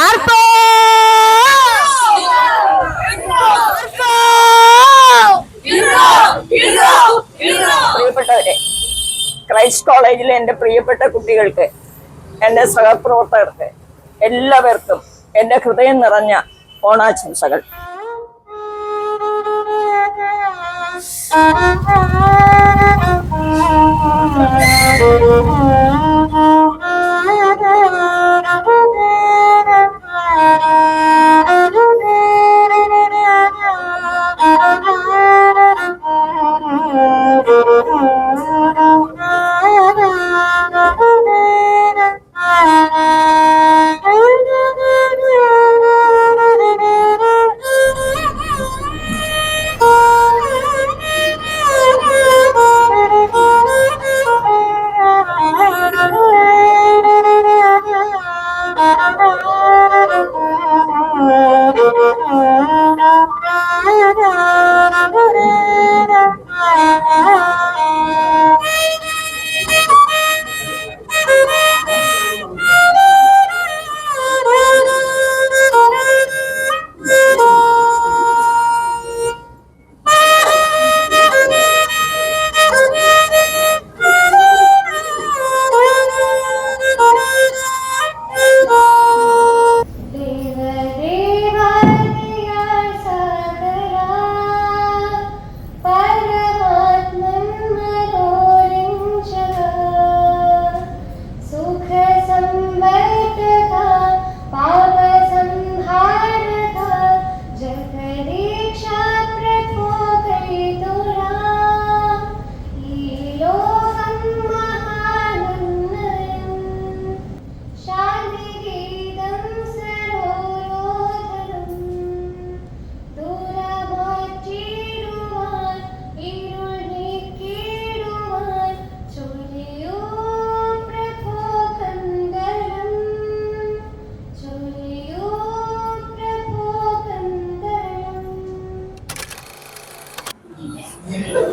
ആർപ്പോ പ്രിയപ്പെട്ടവരെ, ക്രൈസ്റ്റ് കോളേജിലെ എൻ്റെ പ്രിയപ്പെട്ട കുട്ടികൾക്ക്, എൻ്റെ സഹപ്രവർത്തകർക്ക് എല്ലാവർക്കും എൻ്റെ ഹൃദയം നിറഞ്ഞ ഓണാശംസകൾ.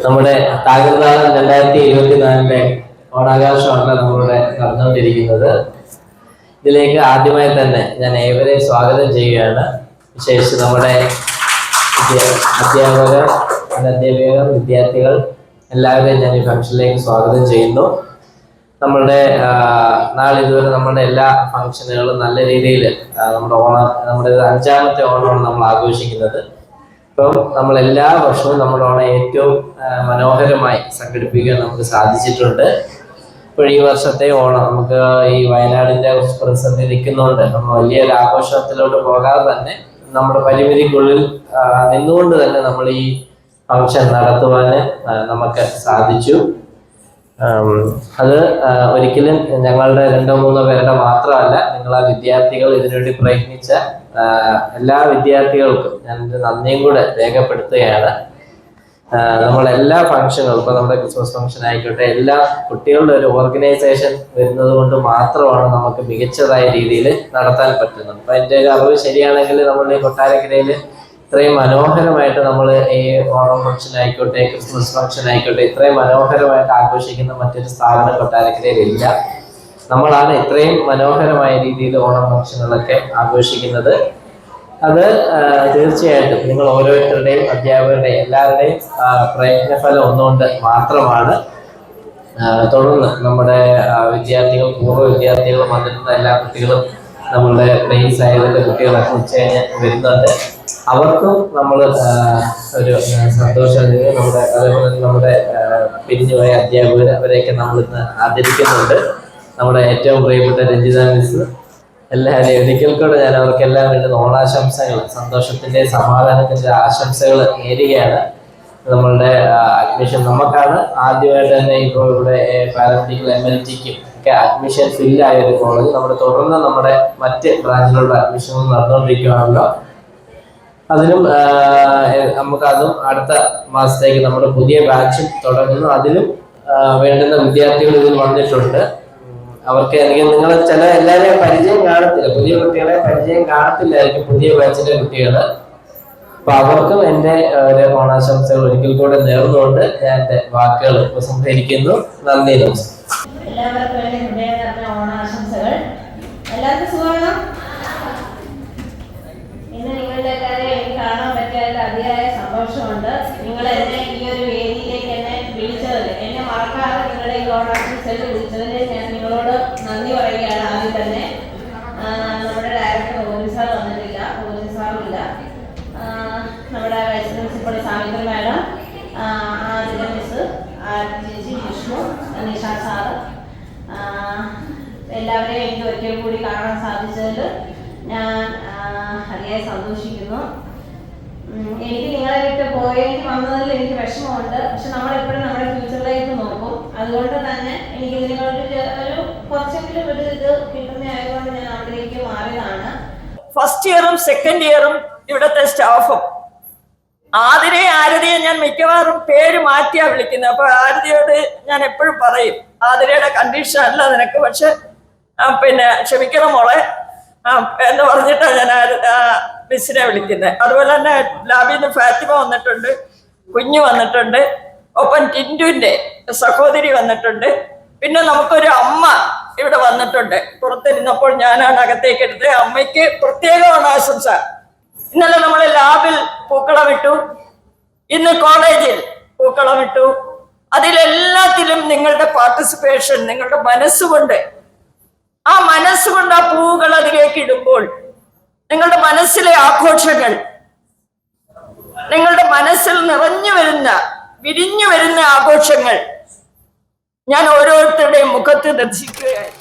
നമ്മുടെ താകൃതാളം 2024 ഓണാഘോഷമാണ് നമ്മളിവിടെ നടന്നുകൊണ്ടിരിക്കുന്നത്. ഇതിലേക്ക് ആദ്യമായി തന്നെ ഞാൻ ഏവരെ സ്വാഗതം ചെയ്യുകയാണ്. വിശേഷിച്ച് നമ്മുടെ അധ്യാപകർ, വിദ്യാർത്ഥികൾ എല്ലാവരെയും ഞാൻ ഈ ഫംഗ്ഷനിലേക്ക് സ്വാഗതം ചെയ്യുന്നു. നമ്മളുടെ നാളിതുവരെ നമ്മുടെ എല്ലാ ഫംഗ്ഷനുകളും നല്ല രീതിയിൽ നമ്മുടെ 5ാമത്തെ ഓണമാണ് നമ്മൾ ആഘോഷിക്കുന്നത്. ഇപ്പം നമ്മൾ എല്ലാ വർഷവും നമ്മുടെ ഓണം ഏറ്റവും മനോഹരമായി സംഘടിപ്പിക്കാൻ നമുക്ക് സാധിച്ചിട്ടുണ്ട്. ഇപ്പോൾ ഈ വർഷത്തെ ഓണം നമുക്ക് ഈ വയനാടിന്റെ പ്രതിസന്ധി നിൽക്കുന്നതുകൊണ്ട് നമ്മൾ വലിയൊരു ആഘോഷത്തിലോട്ട് പോകാതെ തന്നെ നമ്മുടെ പരിമിതിക്കുള്ളിൽ നിന്നുകൊണ്ട് തന്നെ നമ്മൾ ഈ ഫംഗ്ഷൻ നടത്തുവാൻ നമുക്ക് സാധിച്ചു. അത് ഒരിക്കലും ഞങ്ങളുടെ 2-3 പേരുടെ മാത്രമല്ല, നിങ്ങളെ വിദ്യാർത്ഥികൾ ഇതിനുവേണ്ടി പ്രയത്നിച്ച എല്ലാ വിദ്യാർത്ഥികൾക്കും ഞാൻ നന്ദിയും കൂടെ രേഖപ്പെടുത്തുകയാണ്. നമ്മളെല്ലാ ഫംഗ്ഷനുകളും, ഇപ്പോൾ നമ്മുടെ ക്രിസ്മസ് ഫംഗ്ഷൻ ആയിക്കോട്ടെ, എല്ലാ കുട്ടികളുടെ ഒരു ഓർഗനൈസേഷൻ വരുന്നത് കൊണ്ട് മാത്രമാണ് നമുക്ക് മികച്ചതായ രീതിയിൽ നടത്താൻ പറ്റുന്നത്. അപ്പം എൻ്റെ ഒരു അറിവ് ശരിയാണെങ്കിൽ നമ്മൾ ഈ കൊട്ടാരക്കരയിൽ ഇത്രയും മനോഹരമായിട്ട് നമ്മൾ ഈ ഓണം ഫംഗ്ഷൻ ആയിക്കോട്ടെ, ക്രിസ്മസ് ഫംഗ്ഷൻ ആയിക്കോട്ടെ, ഇത്രയും മനോഹരമായിട്ട് ആഘോഷിക്കുന്ന മറ്റൊരു സ്ഥാപനം കൊട്ടാരക്കരയിലില്ല. നമ്മളാണ് ഇത്രയും മനോഹരമായ രീതിയിൽ ഓണം ഫംഗ്ഷനുകളൊക്കെ ആഘോഷിക്കുന്നത്. അത് തീർച്ചയായിട്ടും നിങ്ങൾ ഓരോരുത്തരുടെയും, അധ്യാപകരുടെയും എല്ലാവരുടെയും പ്രയത്നഫലം ഒന്നുകൊണ്ട് മാത്രമാണ്. തുടർന്ന് നമ്മുടെ വിദ്യാർത്ഥികൾ, പൂർവ്വ വിദ്യാർത്ഥികൾ വന്നിരുന്ന എല്ലാ കുട്ടികളും, നമ്മളുടെ പ്ലേസ് ആയതിൻ്റെ കുട്ടികളൊക്കെ ഉച്ചകഴിഞ്ഞ് വരുന്നുണ്ട്. അവർക്കും നമ്മൾ ഒരു സന്തോഷം. അതേപോലെ നമ്മുടെ പിരിഞ്ഞുപോയ അധ്യാപകർ, അവരെയൊക്കെ നമ്മളിന്ന് ആദരിക്കുന്നുണ്ട്. നമ്മുടെ ഏറ്റവും പ്രിയപ്പെട്ട രഞ്ജിത മിസ്, എല്ലാവരെയും ഒരിക്കൽ കൂടെ ഞാൻ അവർക്കെല്ലാം വേണ്ടുന്ന ഓണാശംസകൾ, സന്തോഷത്തിൻ്റെ സമാധാനത്തിൻ്റെ ആശംസകൾ നേരുകയാണ്. നമ്മളുടെ അഡ്മിഷൻ നമുക്കാണ് ആദ്യമായിട്ട് തന്നെ ഇപ്പോൾ ഇവിടെ പാരാമെഡിക്കൽ MLTക്കും ഒക്കെ അഡ്മിഷൻ ഫില്ലായ ഒരു കോളേജ്. നമ്മുടെ തുടർന്ന് നമ്മുടെ മറ്റ് ബ്രാഞ്ചിലുള്ള അഡ്മിഷനുകൾ നടന്നുകൊണ്ടിരിക്കുകയാണല്ലോ. അതിലും നമുക്കതും അടുത്ത മാസത്തേക്ക് നമ്മുടെ പുതിയ ബാച്ചും തുടങ്ങുന്നു. അതിലും വേണ്ടുന്ന വിദ്യാർത്ഥികൾ ഇതിൽ വന്നിട്ടുണ്ട്. അവർക്ക് എനിക്ക് നിങ്ങൾ എല്ലാവരെയും പരിചയം കാണത്തില്ല, പുതിയ കുട്ടികളെ പരിചയം കാണത്തില്ലായിരിക്കും, പുതിയ ബാച്ചിലെ കുട്ടികൾ. അപ്പൊ അവർക്കും എൻ്റെ ഒരു ഓണാശംസകൾ ഒരിക്കൽ കൂടെ നേർന്നുകൊണ്ട് ഞാൻ എൻ്റെ വാക്കുകൾ ഉപസംഹരിക്കുന്നു. നന്ദി, നമസ്കാരം. എല്ലാവർക്കും ഓണാശംസകൾ. എല്ലാവർക്കും സുഖമാണോ? അതിയായ സന്തോഷമുണ്ട്. നിങ്ങൾ എന്നെ ഈ ഒരു വേദിയിലേക്ക് എന്നെ വിളിച്ചതിൽ, എന്നെ മറക്കാതെ നിങ്ങളുടെ ഈ ഓണാശംസയിൽ വിളിച്ചതിൽ ഞാൻ നിങ്ങളോട് നന്ദി പറയുകയാണ്. ആദ്യം തന്നെ നമ്മുടെ ഡയറക്ടർ ഓലി സാർ വന്നിട്ടില്ല, ഓലി സാറുമില്ല, നമ്മുടെ vice principal Savitri madam, Adila miss, ചേച്ചി, വിഷ്ണു, നിഷ സാറ്, എല്ലാവരെയും എനിക്ക് ഒരിക്കൽ കൂടി കാണാൻ സാധിച്ചതിൽ ഞാൻ അതിയായി സന്തോഷിക്കുന്നു. എനിക്ക് നിങ്ങളെ വിട്ട് പോയേക്ക് വന്നതിൽ എനിക്ക് വിഷമമുണ്ട്. പക്ഷെ നമ്മളെപ്പോഴും നമ്മുടെ ഫ്യൂച്ചറിലേക്ക് നോക്കും. അതുകൊണ്ട് തന്നെ എനിക്ക് ഇതിനോട് കുറച്ചെങ്കിലും ഒരു ഇത് കിട്ടുന്നതായതുകൊണ്ട് ഞാൻ അവിടേക്ക് മാറിയതാണ്. ഫസ്റ്റ് ഇയറും സെക്കൻഡ് ഇയറും ഇവിടുത്തെ സ്റ്റാഫും ആരതിയെ ഞാൻ മിക്കവാറും പേര് മാറ്റിയാ വിളിക്കുന്നത്. അപ്പൊ ആരതിയോട് ഞാൻ എപ്പോഴും പറയും, ആതിരയുടെ കണ്ടീഷൻ അല്ല നിനക്ക്, പക്ഷെ പിന്നെ ക്ഷമിക്കണം മോളെ എന്ന് പറഞ്ഞിട്ടാണ് ഞാൻ മിസ്സിനെ വിളിക്കുന്നത്. അതുപോലെ തന്നെ ലാബിൽ നിന്ന് ഫാത്തിമ വന്നിട്ടുണ്ട്, കുഞ്ഞു വന്നിട്ടുണ്ട്, ഒപ്പം ടിൻറ്റുവിന്റെ സഹോദരി വന്നിട്ടുണ്ട്. പിന്നെ നമുക്കൊരു അമ്മ ഇവിടെ വന്നിട്ടുണ്ട്. പുറത്തിരുന്നപ്പോൾ ഞാനാണ് അകത്തേക്ക് എടുത്തത്. അമ്മയ്ക്ക് പ്രത്യേകമാണ് ആശംസ. ഇന്നലെ നമ്മൾ ലാബിൽ പൂക്കളമിട്ടു, ഇന്ന് കോളേജിൽ പൂക്കളമിട്ടു. അതിലെല്ലാത്തിലും നിങ്ങളുടെ പാർട്ടിസിപ്പേഷൻ, നിങ്ങളുടെ മനസ്സുകൊണ്ട്, ആ മനസ്സുകൊണ്ട് ആ പൂവുകൾ അതിലേക്ക് ഇടുമ്പോൾ നിങ്ങളുടെ മനസ്സിലെ ആഘോഷങ്ങൾ, നിങ്ങളുടെ മനസ്സിൽ നിറഞ്ഞു വരുന്ന, വിരിഞ്ഞു വരുന്ന ആഘോഷങ്ങൾ ഞാൻ ഓരോരുത്തരുടെയും മുഖത്ത് ദർശിക്കുകയായിരുന്നു.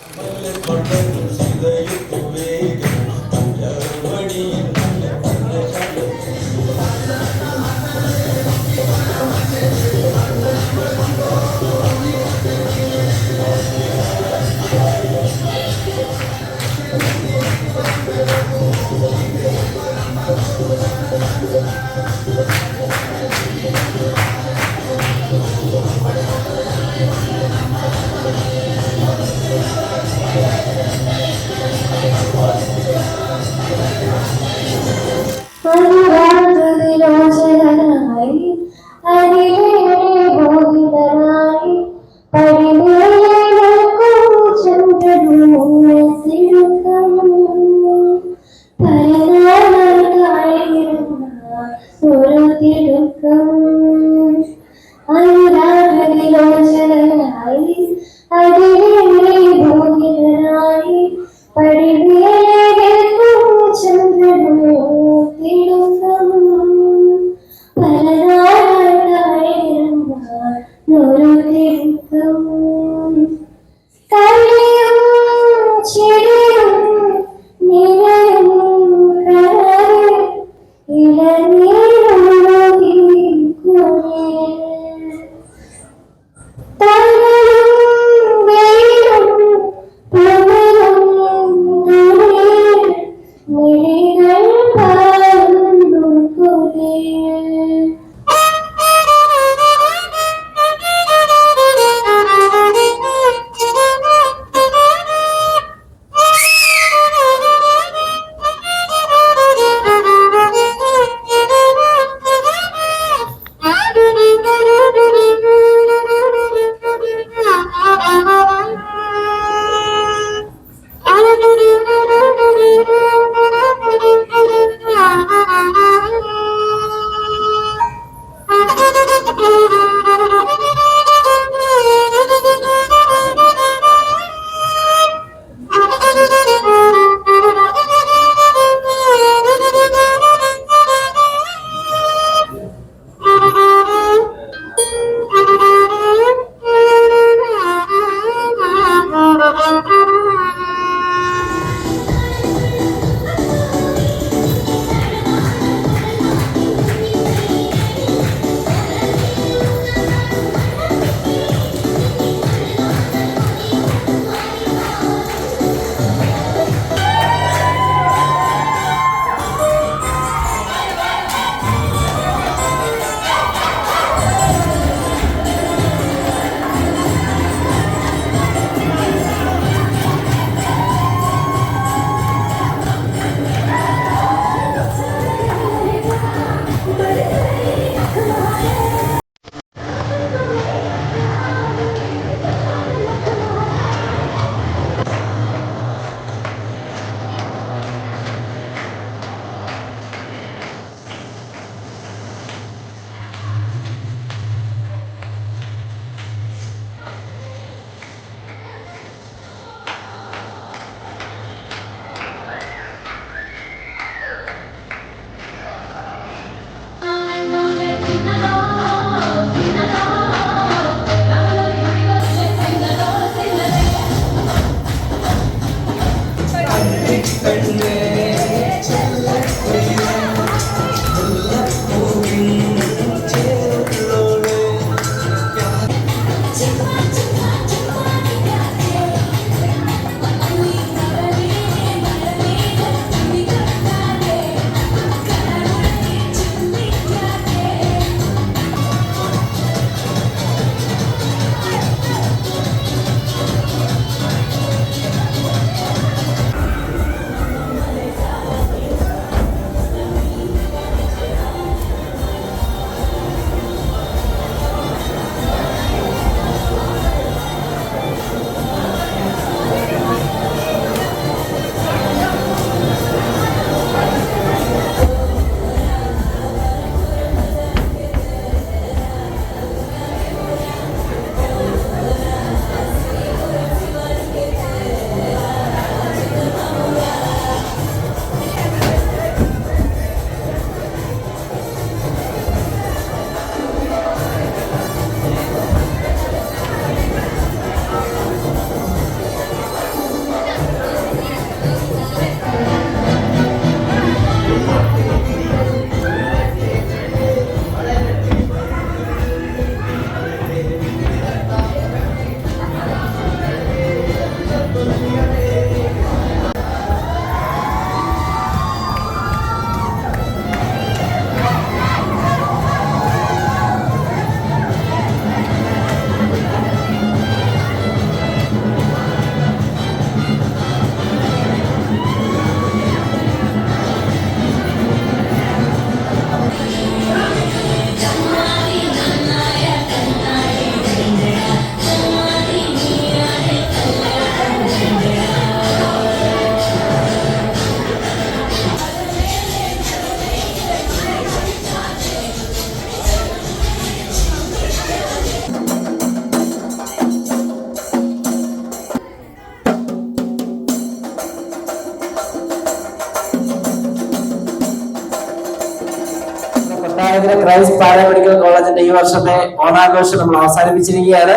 കൊട്ടാരക്കര ക്രൈസ്റ്റ് പാരാമെഡിക്കൽ കോളേജിന്റെ ഈ വർഷത്തെ ഓണാഘോഷം നമ്മൾ അവസാനിപ്പിച്ചിരിക്കുകയാണ്.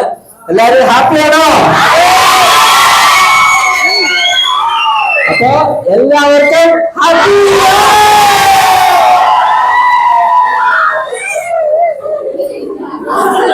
എല്ലാവരും ഹാപ്പിയാണോ? അപ്പൊ എല്ലാവർക്കും ഹാപ്പി